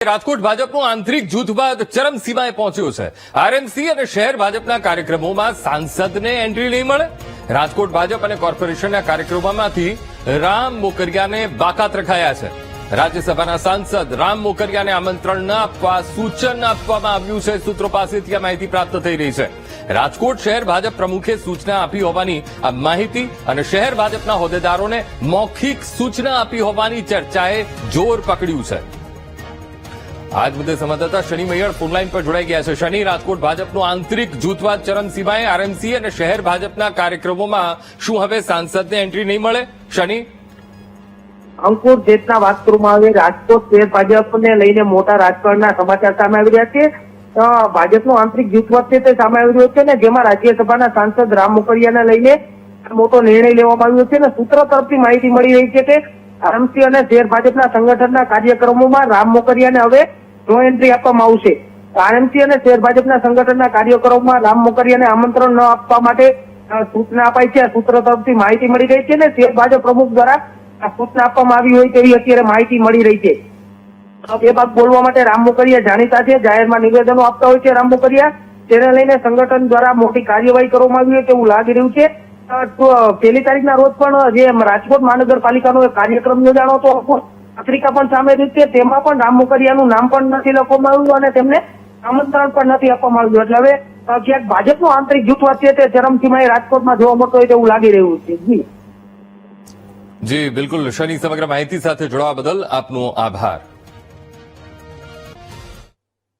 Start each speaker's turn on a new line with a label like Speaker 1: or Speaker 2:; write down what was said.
Speaker 1: રાજકોટ ભાજપનું આંતરિક જૂથવાદ ચરમસીમાએ પહોંચ્યો છે। આરએમસી અને શહેર ભાજપના કાર્યક્રમોમાં સાંસદને એન્ટ્રી નહીં મળે। રાજકોટ ભાજપ અને કોર્પોરેશનના કાર્યક્રમોમાંથી રામ મોકરિયાને બાકાત રખાયા છે। રાજ્યસભાના સાંસદ રામ મોકરિયાને આમંત્રણ ન આપવા સૂચન આપવામાં આવ્યું છે। સૂત્રો પાસેથી આ માહિતી પ્રાપ્ત થઈ રહી છે। રાજકોટ શહેર ભાજપ પ્રમુખે સૂચના આપી હોવાની આ માહિતી અને શહેર ભાજપના હોદ્દેદારોને મૌખિક સૂચના આપી હોવાની ચર્ચાએ જોર પકડ્યું છે। આજ મુદ્દે સંવાદદાતા શનિ મૈયર ફોનલાઈન પર જોડાઈ ગયા છે। શનિ, રાજકોટ ભાજપનું આંતરિક જૂથવાદ ચરમસીમાએ, આરએમસી અને શહેર ભાજપના કાર્યક્રમોમાં શું હવે સાંસદને એન્ટ્રી નહીં મળે? શનિ,
Speaker 2: અંકુર, જેટના વાત કરવામાં આવે રાજકોટ શહેર ભાજપને લઈને મોટા રાજકારણના સમાચાર સામે આવી રહ્યા છે। ભાજપનું આંતરિક જૂથવાદ છે તે સામે આવી રહ્યો છે ને જેમાં રાજ્યસભાના સાંસદ રામ મોકરિયાને લઈને મોટો નિર્ણય લેવામાં આવ્યો છે ને સૂત્રો તરફથી માહિતી મળી રહી છે કે આરએમસી અને શહેર ભાજપના સંગઠનના કાર્યક્રમોમાં રામ મોકરિયાને હવે નો એન્ટ્રી આપવામાં આવશે। આરએમસી અને શહેર ભાજપના સંગઠનના કાર્યક્રમોમાં રામ મોકરિયાને આમંત્રણ ન આપવા માટે સૂચના અપાઈ છે। આ સૂત્ર તરફથી માહિતી મળી રહી છે ને શહેર ભાજપ પ્રમુખ દ્વારા આ સૂચના આપવામાં આવી હોય તેવી અત્યારે માહિતી મળી રહી છે। એ બાદ બોલવા માટે રામ મોકરિયા જાણીતા છે। જાહેરમાં નિવેદનો આપતા હોય છે રામ મોકરિયા, તેને લઈને સંગઠન દ્વારા મોટી કાર્યવાહી કરવામાં આવી હોય તેવું લાગી રહ્યું છે। 1 તારીખના રોજ પણ જે રાજકોટ મહાનગરપાલિકાનો એક કાર્યક્રમ યોજાણો હતો, પત્રિકા પણ સામે રહી છે, તેમાં પણ રામ મોકરિયાનું નામ પણ નથી લખવામાં આવ્યું અને તેમને આમંત્રણ પણ નથી આપવામાં આવ્યું। એટલે હવે ક્યાંક ભાજપનો આંતરિક જૂથવાદ છે તે ચરમસીમાએ રાજકોટમાં જોવા મળતો હોય તેવું લાગી રહ્યું છે।
Speaker 1: જી બિલકુલ શનિ, સમગ્ર માહિતી સાથે જોડાવા બદલ આપનો આભાર।